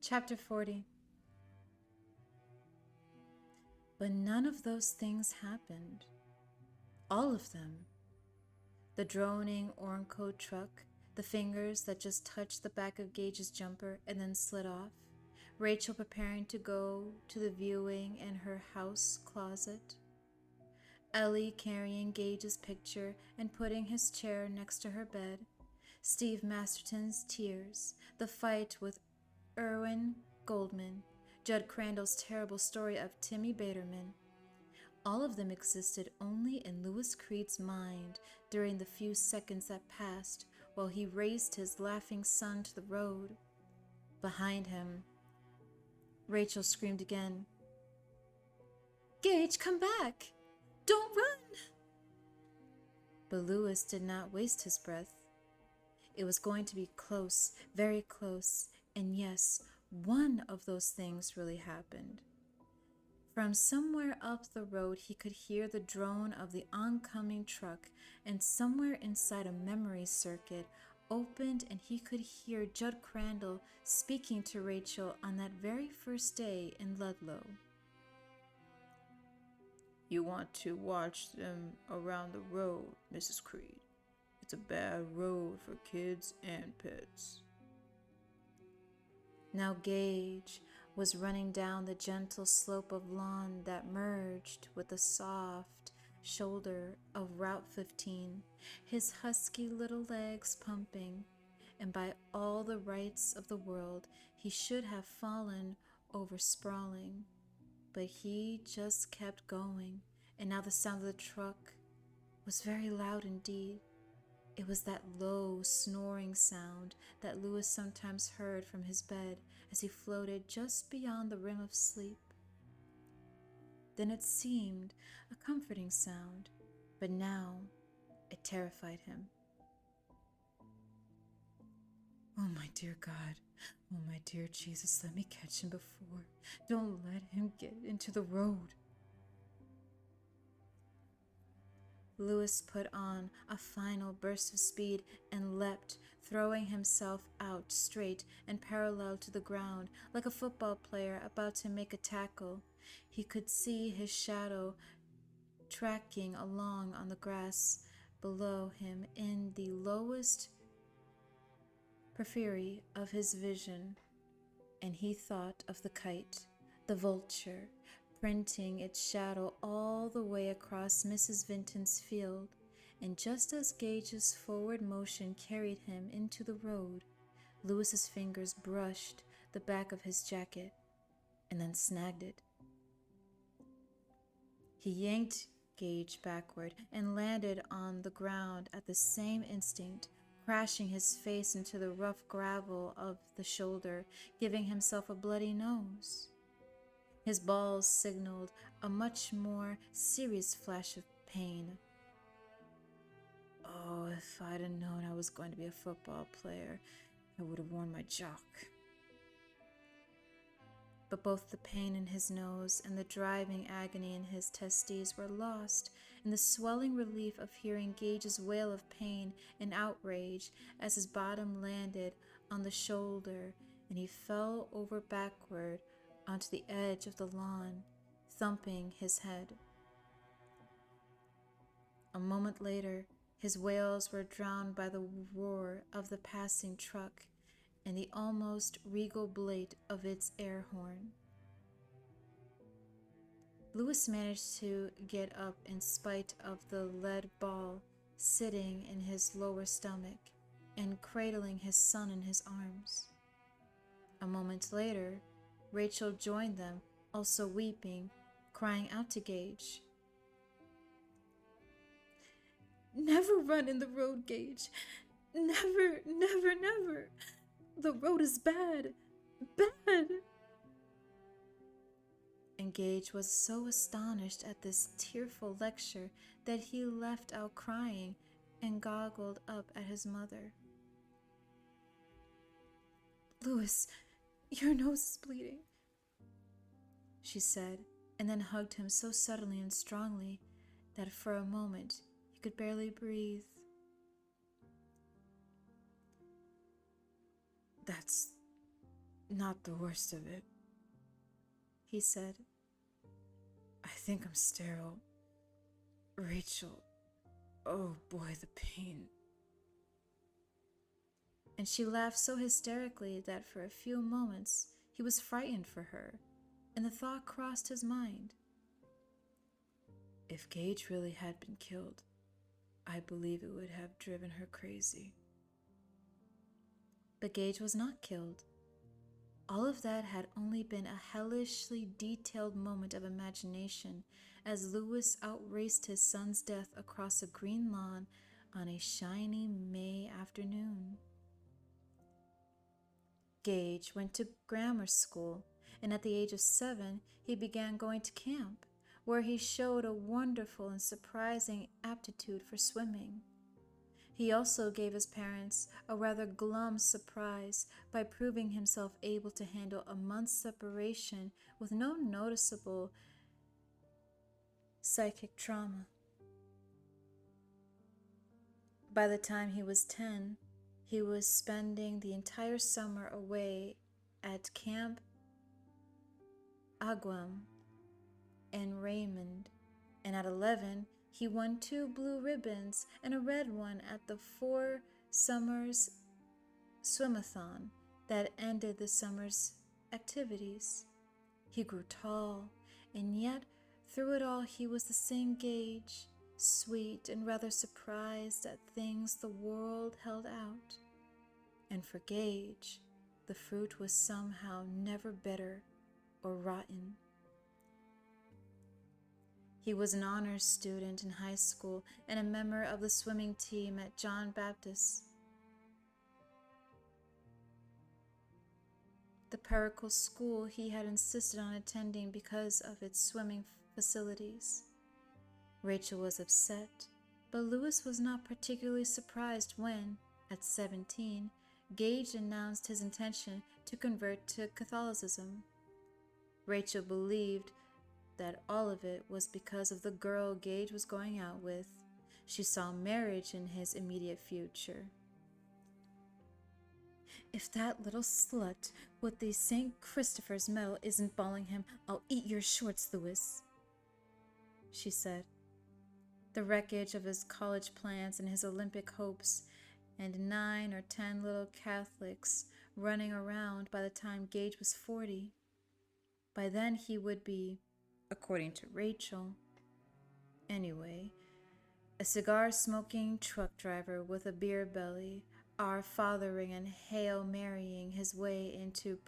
Chapter 40. But none of those things happened. All of them. The droning 𝘈𝘄𝘳𝘠 truck, the fingers that just touched the back of Gage's jumper and then slid off, Rachel preparing to go to the viewing in her house closet, Ellie carrying Gage's picture and putting his chair next to her bed, Steve Masterton's tears, the fight with Erwin Goldman, Judd Crandall's terrible story of Timmy Baterman. All of them existed only in Louis Creed's mind during the few seconds that passed while he raised his laughing son to the road. Behind him, Rachel screamed again, "Gage, come back! Don't run!" But Louis did not waste his breath. It was going to be close, very close, and yes, one of those things really happened. From somewhere up the road, he could hear the drone of the oncoming truck, and somewhere inside a memory circuit opened, and he could hear Judd Crandall speaking to Rachel on that very first day in Ludlow. "You want to watch them around the road, Mrs. Creed. It's a bad road for kids and pets." Now Gage was running down the gentle slope of lawn that merged with the soft shoulder of Route 15, his husky little legs pumping, and by all the rights of the world he should have fallen over sprawling. But he just kept going, and now the sound of the truck was very loud indeed. It was that low, snoring sound that Louis sometimes heard from his bed as he floated just beyond the rim of sleep. Then it seemed a comforting sound, but now it terrified him. "Oh, my dear God, oh, my dear Jesus, let me catch him before. Don't let him get into the road." Louis put on a final burst of speed and leapt, throwing himself out straight and parallel to the ground, like a football player about to make a tackle. He could see his shadow tracking along on the grass below him in the lowest periphery of his vision, and he thought of the kite, the vulture, printing its shadow all the way across Mrs. Vinton's field, and just as Gage's forward motion carried him into the road, Louis's fingers brushed the back of his jacket and then snagged it. He yanked Gage backward and landed on the ground at the same instant, crashing his face into the rough gravel of the shoulder, giving himself a bloody nose. His balls signaled a much more serious flash of pain. Oh, if I'd have known I was going to be a football player, I would have worn my jock. But both the pain in his nose and the driving agony in his testes were lost in the swelling relief of hearing Gage's wail of pain and outrage as his bottom landed on the shoulder and he fell over backward onto the edge of the lawn, thumping his head. A moment later, his wails were drowned by the roar of the passing truck and the almost regal blate of its air horn. Louis managed to get up in spite of the lead ball sitting in his lower stomach and cradling his son in his arms. A moment later, Rachel joined them, also weeping, crying out to Gage, "Never run in the road, Gage. Never, never, never. The road is bad, bad." And Gage was so astonished at this tearful lecture that he left out crying and goggled up at his mother. "Louis, your nose is bleeding," she said, and then hugged him so suddenly and strongly that for a moment he could barely breathe. not the worst of it," he said. "I think I'm sterile. Rachel, oh boy, the pain." And she laughed so hysterically that for a few moments he was frightened for her, and the thought crossed his mind. If Gage really had been killed, I believe it would have driven her crazy. But Gage was not killed. All of that had only been a hellishly detailed moment of imagination as Lewis outraced his son's death across a green lawn on a shiny May afternoon. Gage went to grammar school, and at the age of 7, he began going to camp, where he showed a wonderful and surprising aptitude for swimming. He also gave his parents a rather glum surprise by proving himself able to handle a month's separation with no noticeable psychic trauma. By the time he was 10, he was spending the entire summer away at Camp 𝘰𝘕𝘠 in Raymond, and at 11, he won 2 blue ribbons and a red one at the 4 Summers Swimathon that ended the summer's activities. He grew tall, and yet through it all he was the same Gage, sweet and rather surprised at things the world held out. And for Gage, the fruit was somehow never bitter or rotten. He was an honors student in high school and a member of the swimming team at John Baptist, the parochial school he had insisted on attending because of its swimming facilities. Rachel was upset, but Lewis was not particularly surprised when, at 17, Gage announced his intention to convert to Catholicism. Rachel believed that all of it was because of the girl Gage was going out with. She saw marriage in his immediate future. "If that little slut with the St. Christopher's medal isn't balling him, I'll eat your shorts, Lewis," she said. The wreckage of his college plans and his Olympic hopes, and 9 or 10 little Catholics running around by the time Gage was 40. By then he would be, according to Rachel, anyway, a cigar-smoking truck driver with a beer belly, Our Fathering and Hail Marying his way into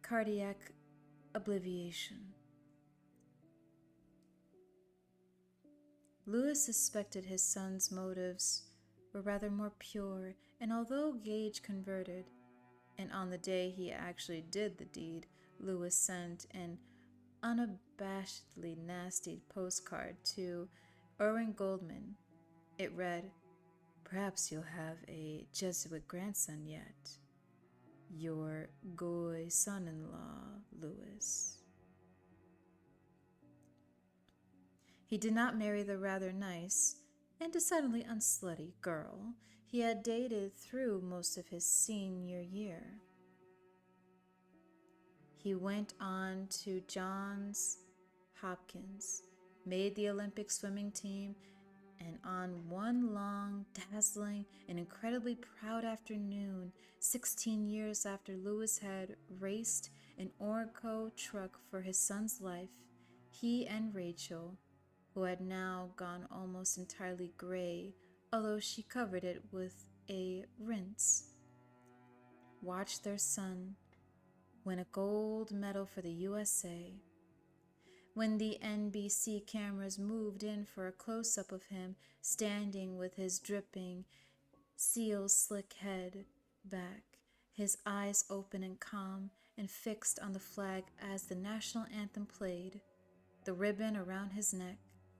cardiac obliviation. Lewis suspected his son's motives were rather more pure, and although Gage converted, and on the day he actually did the deed, Lewis sent an unabashedly nasty postcard to Erwin Goldman. It read, "Perhaps you'll have a Jesuit grandson yet. Your goy son-in-law, Lewis." He did not marry the rather nice and decidedly unslutty girl he had dated through most of his senior year. He went on to Johns Hopkins, made the Olympic swimming team, and on one long, dazzling, and incredibly proud afternoon, 16 years after Lewis had raced an Orco truck for his son's life, he and Rachel, who had now gone almost entirely gray, although she covered it with a rinse, watched their son win a gold medal for the USA. When the NBC cameras moved in for a close-up of him standing with his dripping, seal-slick head back, his eyes open and calm and fixed on the flag as the national anthem played, the ribbon around his neck,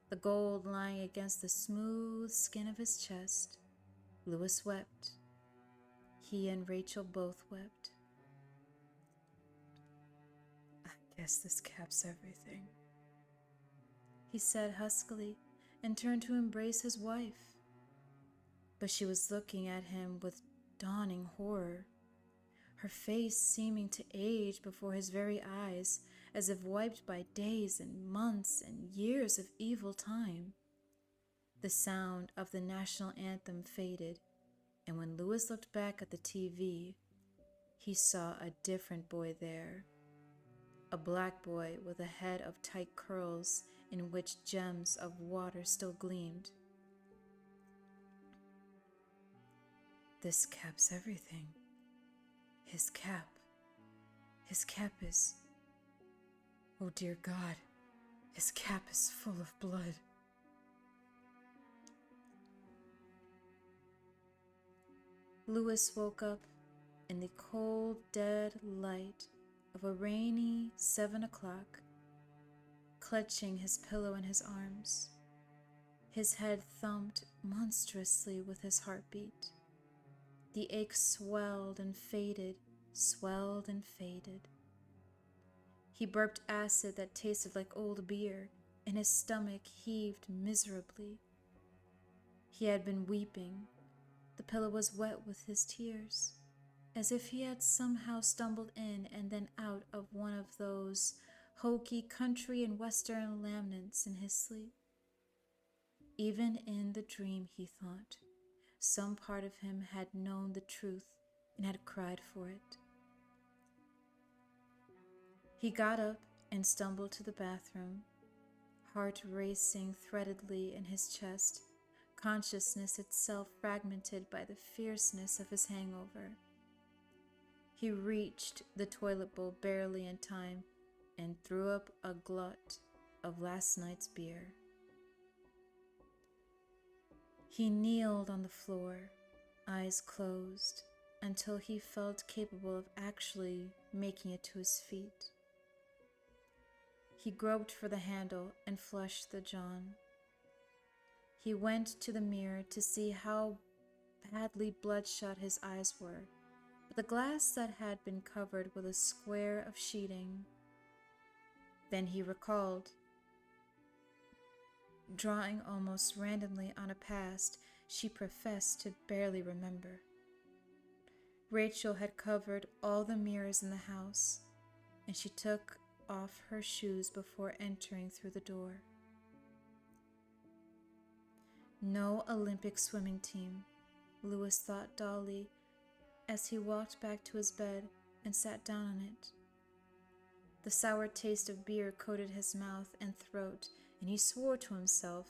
the gold lying against the smooth skin of his chest, Lewis wept. He and Rachel both wept. "I guess this caps everything," he said huskily, and turned to embrace his wife. But she was looking at him with dawning horror, her face seeming to age before his very eyes, as if wiped by days and months and years of evil time. The sound of the national anthem faded, and when Louis looked back at the TV, he saw a different boy there. A black boy with a head of tight curls in which gems of water still gleamed. This caps everything. His cap is, oh dear God, his cap is full of blood. Louis woke up in the cold, dead light of a rainy 7 o'clock, clutching his pillow in his arms. His head thumped monstrously with his heartbeat. The ache swelled and faded, swelled and faded. He burped acid that tasted like old beer, and his stomach heaved miserably. He had been weeping. The pillow was wet with his tears, as if he had somehow stumbled in and then out of one of those hokey country and western laments in his sleep. Even in the dream, he thought, some part of him had known the truth and had cried for it. He got up and stumbled to the bathroom, heart racing threadedly in his chest, consciousness itself fragmented by the fierceness of his hangover. He reached the toilet bowl barely in time and threw up a glut of last night's beer. He kneeled on the floor, eyes closed, until he felt capable of actually making it to his feet. He groped for the handle and flushed the John. He went to the mirror to see how badly bloodshot his eyes were, but the glass that had been covered with a square of sheeting. Then he recalled, drawing almost randomly on a past she professed to barely remember. Rachel had covered all the mirrors in the house, and she took off her shoes before entering through the door. No Olympic swimming team, Louis thought dully as he walked back to his bed and sat down on it. The sour taste of beer coated his mouth and throat, and he swore to himself,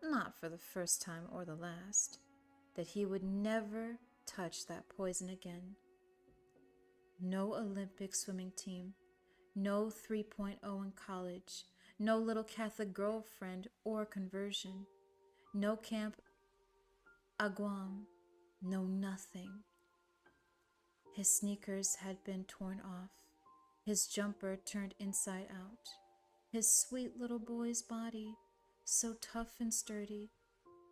not for the first time or the last, that he would never touch that poison again. No Olympic swimming team, no 3.0 in college, no little Catholic girlfriend or conversion, no camp Aguam, no nothing. His sneakers had been torn off, his jumper turned inside out. His sweet little boy's body, so tough and sturdy,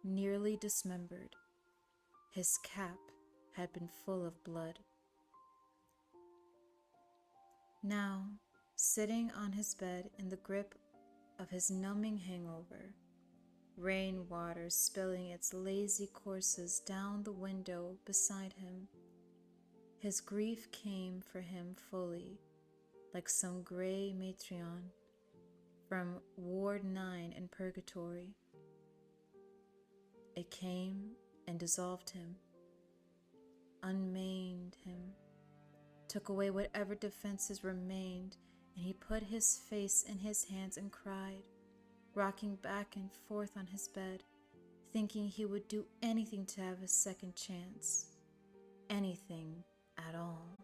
nearly dismembered. His cap had been full of blood. Now, sitting on his bed in the grip of his numbing hangover, rainwater spilling its lazy courses down the window beside him, his grief came for him fully, like some gray matrion from Ward 9 in Purgatory. It came and dissolved him, unmaimed him, took away whatever defenses remained, and he put his face in his hands and cried, rocking back and forth on his bed, thinking he would do anything to have a second chance, anything at all.